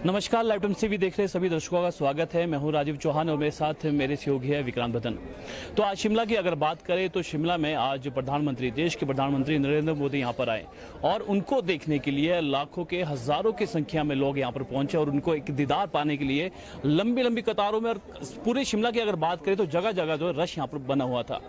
नमस्कार, live times TV देख रहे सभी दर्शकों का स्वागत है। मैं हूं राजीव चौहान और मेरे साथ मेरे सहयोगी है विक्रांत बदन। तो आज शिमला की अगर बात करें तो शिमला में आज देश के प्रधानमंत्री नरेंद्र मोदी यहां पर आए और उनको देखने के लिए लाखों के हजारों की संख्या में लोग यहां पर पहुंचे और उनको एक दीदार पाने के लिए लंबी लंबी कतारों में, और पूरे शिमला की अगर बात करें तो जगह जगह जो रश यहाँ पर बना हुआ था।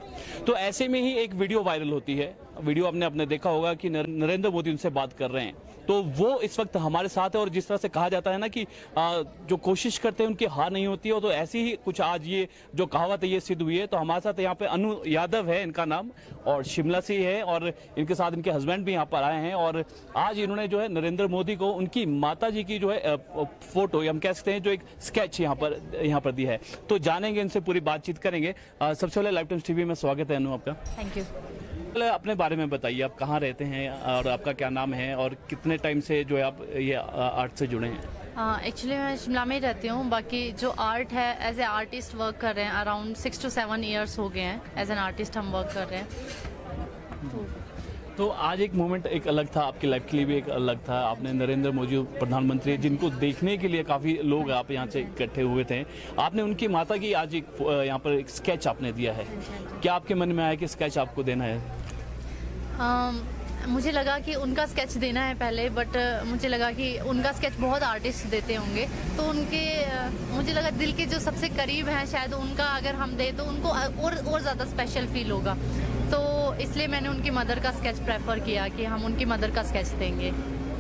तो ऐसे में ही एक वीडियो वायरल होती है। वीडियो आपने देखा होगा कि नरेंद्र मोदी उनसे बात कर रहे हैं, तो वो इस वक्त हमारे साथ है। और जिस तरह से कहा जाता है ना कि जो कोशिश करते हैं उनकी हार नहीं होती है, तो ऐसी ही कुछ आज ये जो कहावत है ये सिद्ध हुई है। तो हमारे साथ यहाँ पे अनु यादव है इनका नाम, और शिमला से ही है, और इनके साथ इनके हस्बैंड भी यहाँ पर आए हैं। और आज इन्होंने जो है नरेंद्र मोदी को उनकी माता जी की जो है फोटो, हम कह सकते हैं जो एक स्केच यहाँ पर दी है। तो जानेंगे, इनसे पूरी बातचीत करेंगे। सबसे पहले लाइव टाइम्स टीवी में स्वागत है अनु आपका। Thank you. अपने बारे में बताइए, आप कहाँ रहते हैं और आपका क्या नाम है और कितने टाइम से जो है आप ये आर्ट से जुड़े हैं? एक्चुअली मैं शिमला में ही रहती हूँ। बाकी जो आर्ट है एज ए आर्टिस्ट वर्क कर रहे हैं, अराउंड 6 to 7 ईयर्स हो गए हैं एज एन आर्टिस्ट हम वर्क कर रहे हैं। तो आज एक मोमेंट एक अलग था, आपकी लाइफ के लिए भी एक अलग था। आपने नरेंद्र मोदी प्रधानमंत्री, जिनको देखने के लिए काफ़ी लोग आप यहाँ से इकट्ठे हुए थे, आपने उनकी माता की आज एक यहाँ पर एक स्केच आपने दिया है। क्या आपके मन में आया कि स्केच आपको देना है? मुझे लगा कि उनका स्केच देना है पहले, बट मुझे लगा कि उनका स्केच बहुत आर्टिस्ट देते होंगे, तो उनके मुझे लगा दिल के जो सबसे करीब हैं शायद उनका अगर हम दे तो उनको और ज़्यादा स्पेशल फील होगा। तो इसलिए मैंने उनकी मदर का स्केच प्रेफर किया कि हम उनकी मदर का स्केच देंगे।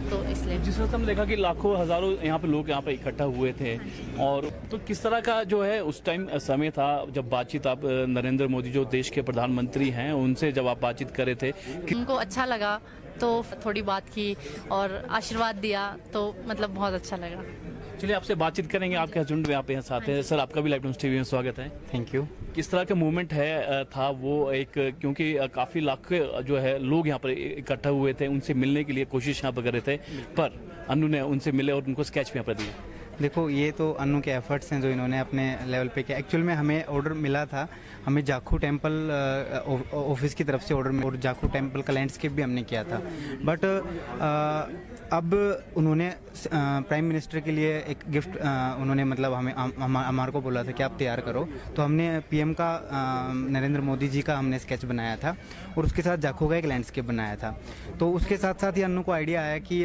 तो इसलिए जिस वक्त हमने देखा कि लाखों हजारों यहाँ पे लोग यहाँ पे इकट्ठा हुए थे, और तो किस तरह का जो है उस टाइम समय था जब बातचीत आप नरेंद्र मोदी जो देश के प्रधानमंत्री हैं उनसे जब आप बातचीत कर रहे थे उनको अच्छा लगा तो थोड़ी बात की और आशीर्वाद दिया, तो मतलब बहुत अच्छा लगा। चलिए आपसे बातचीत करेंगे। आपके हस्बैंड भी यहाँ पे साथ हैं। सर, आपका भी लाइव टाइम्स टीवी में स्वागत है। Thank you. किस तरह का मूवमेंट था वो एक, क्योंकि काफ़ी लाख जो है लोग यहाँ पर इकट्ठा हुए थे, उनसे मिलने के लिए कोशिश यहाँ पर कर रहे थे, पर अनु ने उनसे मिले और उनको स्केच भी यहाँ पर दिया। देखो, ये तो अनु के एफर्ट्स हैं जो इन्होंने अपने लेवल पे किया। एक्चुअल में हमें ऑर्डर मिला था, हमें जाखू टेम्पल ऑफिस की तरफ से ऑर्डर, और जाखू टेम्पल का लैंडस्केप भी हमने किया था। बट अब उन्होंने प्राइम मिनिस्टर के लिए एक गिफ्ट उन्होंने मतलब हमारे को बोला था कि आप तैयार करो, तो हमने पीएम का नरेंद्र मोदी जी का हमने स्केच बनाया था और उसके साथ जाखू का एक लैंडस्केप बनाया था। तो उसके साथ साथ ही अनु को आइडिया आया कि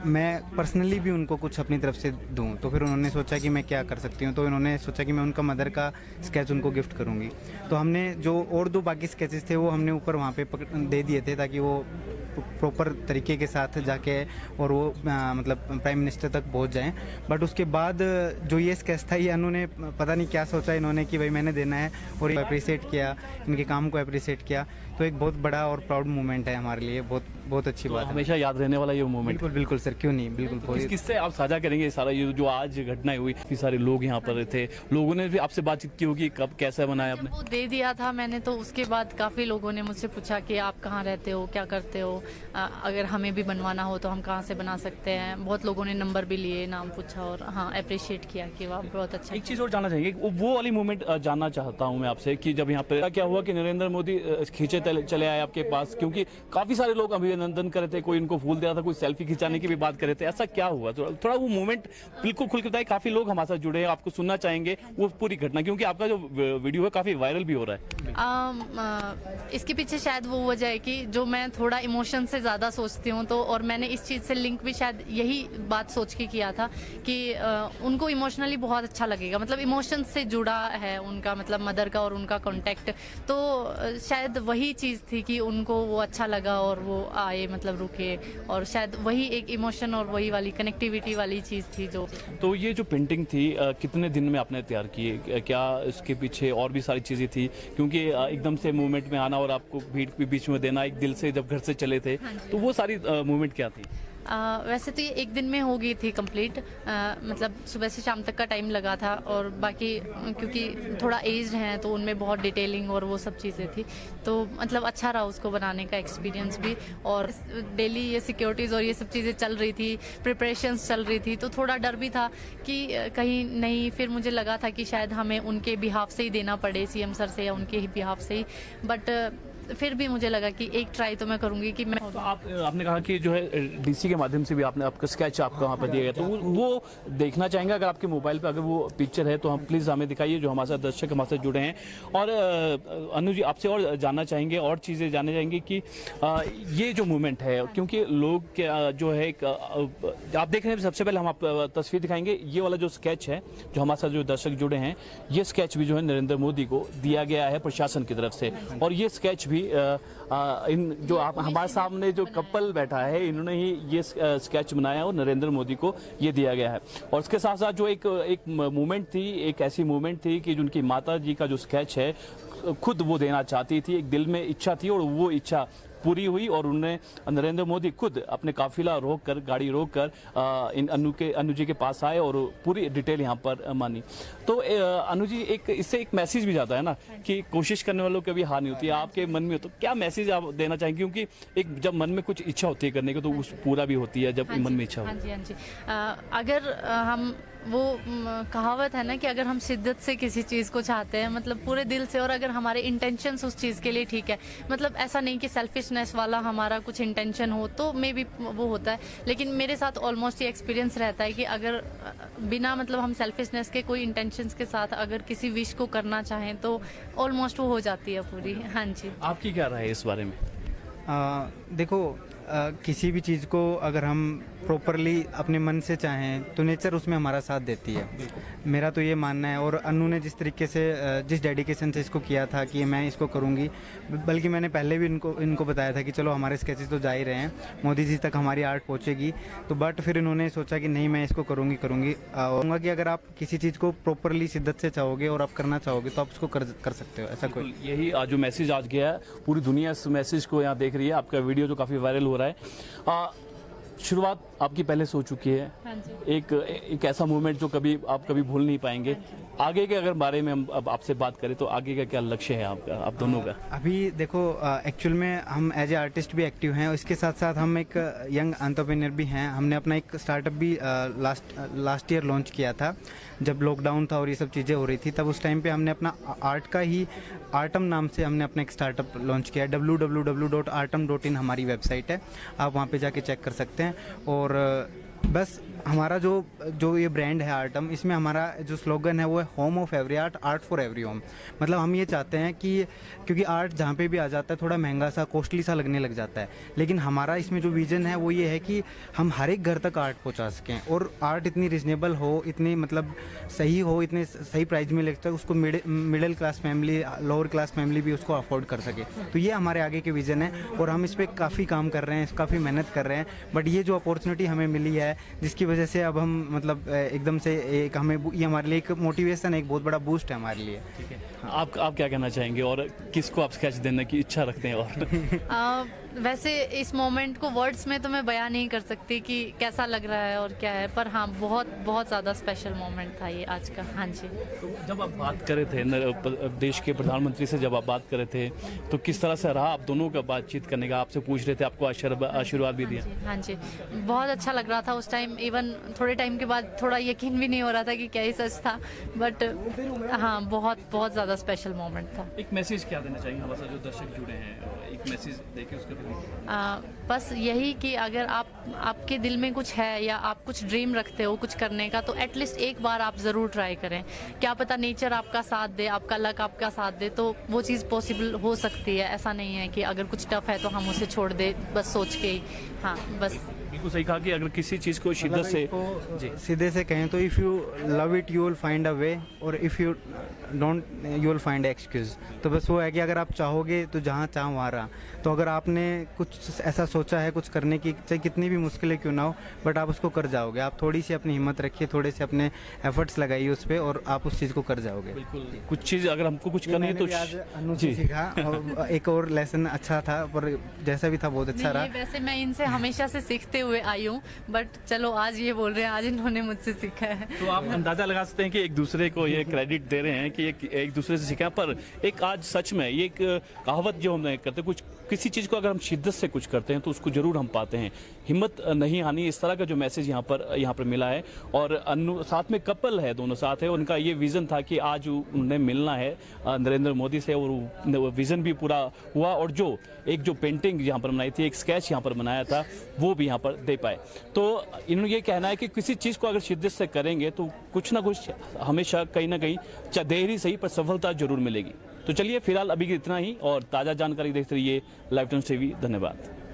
मैं पर्सनली भी उनको कुछ अपनी तरफ से दूँ। तो फिर उन्होंने सोचा कि मैं क्या कर सकती हूँ, तो उन्होंने सोचा कि मैं उनका मदर का स्केच उनको गिफ्ट करूँगी। तो हमने जो और 2 बाकी स्केचेस थे वो हमने ऊपर वहाँ पे दे दिए थे ताकि वो प्रॉपर तरीके के साथ जाके और वो मतलब प्राइम मिनिस्टर तक पहुंच जाएं। बट उसके बाद जो ये स्केच था, ये अनु ने पता नहीं क्या सोचा इन्होंने कि भाई मैंने देना है, और अप्रिशिएट किया, इनके काम को अप्रिशिएट किया। तो एक बहुत बड़ा और प्राउड मोमेंट है हमारे लिए, बहुत अच्छी बात है। हमेशा याद रहने वाला ये मोमेंट। बिल्कुल बिल्कुल सर, क्यों नहीं, बिल्कुल। किससे आप साझा करेंगे सारा ये जो आज घटनाएं हुई? इतने सारे लोग यहाँ पर थे, लोगों ने भी आपसे बातचीत की होगी, कब कैसे बनाया आपने? वो दे दिया था मैंने, तो उसके बाद काफ़ी लोगों ने मुझसे पूछा कि आप कहाँ रहते हो, क्या करते हो, अगर हमें भी बनवाना हो तो हम कहाँ से बना सकते हैं। बहुत लोगों ने नंबर भी लिए, नाम पूछा और हाँ अप्रिशिएट किया कि वाह बहुत अच्छा। एक चीज़ और जानना चाहेंगे, वो वाली मोमेंट जानना चाहता हूँ मैं आपसे कि जब यहाँ पे क्या हुआ कि नरेंद्र मोदी खींचे चले आए आपके पास, क्योंकि काफी सारे लोग अभिनंदन कर रहे थे, कोई इनको फूल दे रहा था, कोई सेल्फी खिंचाने की भी बात कर रहे थे। ऐसा क्या हुआ? तो थोड़ा वो मोमेंट बिल्कुल खुल के बताइए। काफी लोग हमारे साथ जुड़े हैं, आपको सुनना चाहेंगे वो पूरी घटना, क्योंकि आपका जो वीडियो है काफी वायरल भी हो रहा है। इसके पीछे शायद वो वजह है कि जो मैं थोड़ा इमोशन से ज्यादा सोचती हूँ, तो और मैंने इस चीज से लिंक भी शायद यही बात सोच के किया था कि उनको इमोशनली बहुत अच्छा लगेगा, मतलब इमोशन से जुड़ा है उनका, मतलब मदर का और उनका कॉन्टेक्ट। तो शायद वही चीज थी कि उनको वो अच्छा लगा और वो आए, मतलब रुके, और शायद वही एक इमोशन और वही वाली कनेक्टिविटी वाली चीज थी जो। तो ये जो पेंटिंग थी कितने दिन में आपने तैयार की? क्या इसके पीछे और भी सारी चीजें थी? क्योंकि एकदम से मूवमेंट में आना और आपको भीड़ के बीच में देना, एक दिल से जब घर से चले थे, तो वो सारी मूवमेंट क्या थी? वैसे तो ये एक दिन में हो गई थी कंप्लीट, मतलब सुबह से शाम तक का टाइम लगा था, और बाकी क्योंकि थोड़ा एज्ड हैं तो उनमें बहुत डिटेलिंग और वो सब चीज़ें थी, तो मतलब अच्छा रहा उसको बनाने का एक्सपीरियंस भी। और डेली ये सिक्योरिटीज़ और ये सब चीज़ें चल रही थी, प्रिपरेशंस चल रही थी, तो थोड़ा डर भी था कि कहीं नहीं, फिर मुझे लगा था कि शायद हमें उनके बिहाफ से ही देना पड़े, सीएम सर से या उनके ही बिहाफ से ही, बट फिर भी मुझे लगा कि एक ट्राई तो मैं करूँगी कि मैं। तो आपने कहा कि जो है डीसी के माध्यम से भी आपने आपका स्केच आपका वहाँ पर दिया गया, तो वो देखना चाहेंगे अगर आपके मोबाइल पे अगर वो पिक्चर है तो हम प्लीज़ हमें दिखाइए, जो हमारे साथ दर्शक हमारे साथ जुड़े हैं। और अनु जी, आपसे और जानना चाहेंगे और चीज़ें जानना चाहेंगे कि ये जो मूवमेंट है, क्योंकि लोग जो है आप देख रहे हैं, सबसे पहले हम आप तस्वीर दिखाएंगे। ये वाला जो स्केच है, जो हमारे साथ जो दर्शक जुड़े हैं, ये स्केच भी जो है नरेंद्र मोदी को दिया गया है प्रशासन की तरफ से। और ये स्केच भी इन जो आप हमारे सामने जो कपल बैठा है, इन्होंने ही ये स्केच बनाया और नरेंद्र मोदी को ये दिया गया है। और इसके साथ साथ जो एक मूवमेंट थी, एक ऐसी मूवमेंट थी कि उनकी माता जी का जो स्केच है खुद वो देना चाहती थी, एक दिल में इच्छा थी और वो इच्छा पूरी हुई। और उन्हें नरेंद्र मोदी खुद अपने काफिला रोक कर, गाड़ी रोक कर इन अनु जी के पास आए और पूरी डिटेल यहाँ पर मानी। तो अनु जी, इससे एक मैसेज भी जाता है ना कि कोशिश करने वालों की कभी हार नहीं होती। आपके मन में तो क्या मैसेज आप देना चाहेंगे, क्योंकि एक जब मन में कुछ इच्छा होती है करने की तो उस पूरा भी होती है जब मन में इच्छा हो। हाँ जी। अगर हम वो कहावत है ना कि अगर हम शिद्दत से किसी चीज़ को चाहते हैं, मतलब पूरे दिल से, और अगर हमारे इंटेंशंस उस चीज़ के लिए ठीक है, मतलब ऐसा नहीं कि सेल्फिशनेस वाला हमारा कुछ इंटेंशन हो तो मे बी वो होता है। लेकिन मेरे साथ ऑलमोस्ट ये एक्सपीरियंस रहता है कि अगर बिना मतलब हम सेल्फिशनेस के कोई इंटेंशंस के साथ अगर किसी विश को करना चाहें तो ऑलमोस्ट वो हो जाती है पूरी। हाँ जी। आपकी क्या राय है इस बारे में? देखो, किसी भी चीज़ को अगर हम प्रॉपरली अपने मन से चाहें तो नेचर उसमें हमारा साथ देती है। मेरा तो ये मानना है। और अनु ने जिस तरीके से, जिस डेडिकेशन से इसको किया था कि मैं इसको करूँगी, बल्कि मैंने पहले भी इनको बताया था कि चलो हमारे स्केचेस तो जा ही रहे हैं, मोदी जी तक हमारी आर्ट पहुँचेगी। तो बट फिर इन्होंने सोचा कि नहीं, मैं इसको करूँगी। कहूँगा कि अगर आप किसी चीज़ को प्रॉपरली शिद्दत से चाहोगे और आप करना चाहोगे तो आप उसको कर सकते हो। ऐसा कोई यही आज जो मैसेज आज गया है, पूरी दुनिया इस मैसेज को यहाँ देख रही है। आपका वीडियो जो काफ़ी वायरल हो रहा है, शुरुआत आपकी पहले से हो चुकी है। हाँ जी। एक ऐसा मोमेंट जो आप कभी भूल नहीं पाएंगे। आगे के अगर बारे में हम अब आपसे बात करें तो आगे का क्या लक्ष्य है आपका, आप दोनों का? अभी देखो, एक्चुअल में हम एज ए आर्टिस्ट भी एक्टिव हैं, इसके साथ साथ हम एक यंग एंटरप्रेन्योर भी हैं। हमने अपना एक स्टार्टअप भी लास्ट ईयर लॉन्च किया था, जब लॉकडाउन था और ये सब चीज़ें हो रही थी। तब उस टाइम पे हमने अपना आर्ट का ही आर्टम नाम से हमने अपना एक स्टार्टअप लॉन्च किया है। www.artam.in हमारी वेबसाइट है, आप वहाँ पे जाके चेक कर सकते हैं। और बस हमारा जो ये ब्रांड है आर्टम, इसमें हमारा जो स्लोगन है वो है home of every art, art for every home. मतलब हम ये चाहते हैं कि क्योंकि आर्ट जहाँ पे भी आ जाता है थोड़ा महंगा सा, कॉस्टली सा लगने लग जाता है, लेकिन हमारा इसमें जो विजन है वो ये है कि हम हर एक घर तक आर्ट पहुँचा सकें और आर्ट इतनी रिजनेबल हो, इतनी मतलब सही हो, इतने सही प्राइस में लगता है उसको middle class family, lower class family भी उसको अफोर्ड कर सके। तो ये हमारे आगे के विजन है और हम इस पर काफ़ी काम कर रहे हैं, काफ़ी मेहनत कर रहे हैं। बट ये जो अपॉर्चुनिटी हमें मिली है, जिसकी वजह से अब हम मतलब एकदम से एक हमें ये हमारे लिए एक मोटिवेशन है, एक बहुत बड़ा बूस्ट है हमारे लिए। ठीक है, आप क्या कहना चाहेंगे और किसको आप स्केच देने की इच्छा रखते हैं? और वैसे इस मोमेंट को वर्ड्स में तो मैं बयान नहीं कर सकती कि कैसा लग रहा है और क्या है, पर हाँ बहुत बहुत ज़्यादा स्पेशल मोमेंट था ये आज का। हाँ जी। तो जब आप बात कर रहे थे देश के प्रधानमंत्री से, जब आप बात कर रहे थे तो किस तरह से रहा आप दोनों का बातचीत करने का? आपसे पूछ रहे थे, आपको आशीर्वाद भी दिया? हाँ जी, बहुत अच्छा लग रहा था उस टाइम। इवन थोड़े टाइम के बाद थोड़ा यकीन भी नहीं हो रहा था कि क्या ही सच था, बट हाँ बहुत बहुत ज़्यादा स्पेशल मोमेंट था। एक मैसेज क्या देना चाहेंगे हमारे साथ जो दर्शक जुड़े हैं, एक मैसेज देके उसका? बस यही कि अगर आपके दिल में कुछ है या आप कुछ ड्रीम रखते हो कुछ करने का, तो एटलीस्ट एक बार आप ज़रूर ट्राई करें। क्या पता नेचर आपका साथ दे, आपका लक आपका साथ दे, तो वो चीज़ पॉसिबल हो सकती है। ऐसा नहीं है कि अगर कुछ टफ है तो हम उसे छोड़ दे बस सोच के ही। हाँ बस बिल्कुल सही कहा कि अगर किसी चीज़ को शिद्दत से, सीधे से कहें तो if you love it you will find a way, और if you don't you will find excuse. तो बस वो है कि अगर आप चाहोगे तो जहाँ चाहो वहाँ रहा। तो अगर आपने कुछ ऐसा सोचा है कुछ करने की, चाहे कितनी भी मुश्किलें क्यों ना हो, बट आप उसको कर जाओगे। आप थोड़ी सी अपनी हिम्मत रखिए, थोड़े से अपने एफर्ट्स लगाइए उस पर, और आप उस चीज़ को कर जाओगे। बिल्कुल, कुछ चीज़ अगर हमको कुछ करनी है तो अनु से सीखा, और एक और लेसन अच्छा था, पर जैसा भी था बहुत अच्छा रहा। वैसे मैं इनसे हमेशा से सीखते हुए आई हूँ, बट चलो आज ये बोल रहे हैं, आज इन्होंने मुझसे सीखा है। तो आप अंदाजा लगा सकते हैं कि एक दूसरे को ये क्रेडिट दे रहे हैं कि एक दूसरे से सीखा। पर एक आज सच में ये एक कहावत जो हम करते कुछ किसी चीज को अगर हम शिद्दत से कुछ करते हैं तो उसको जरूर हम पाते हैं, हिम्मत नहीं हानि, इस तरह का जो मैसेज यहाँ पर मिला है। और अनु साथ में कपल है, दोनों साथ है, उनका ये विजन था कि आज उन्हें मिलना है नरेंद्र मोदी से, और विजन भी पूरा हुआ। और जो पेंटिंग यहाँ पर बनाई थी, एक स्केच यहाँ पर बनाया था, वो भी यहाँ पर दे पाए। तो इन्होंने ये कहना है कि किसी चीज को अगर शिद्दत से करेंगे तो कुछ ना कुछ हमेशा कहीं ना कहीं देर ही सही पर सफलता जरूर मिलेगी। तो चलिए फिलहाल अभी इतना ही, और ताजा जानकारी देखते रहिए लाइव टाइम्स टीवी। धन्यवाद।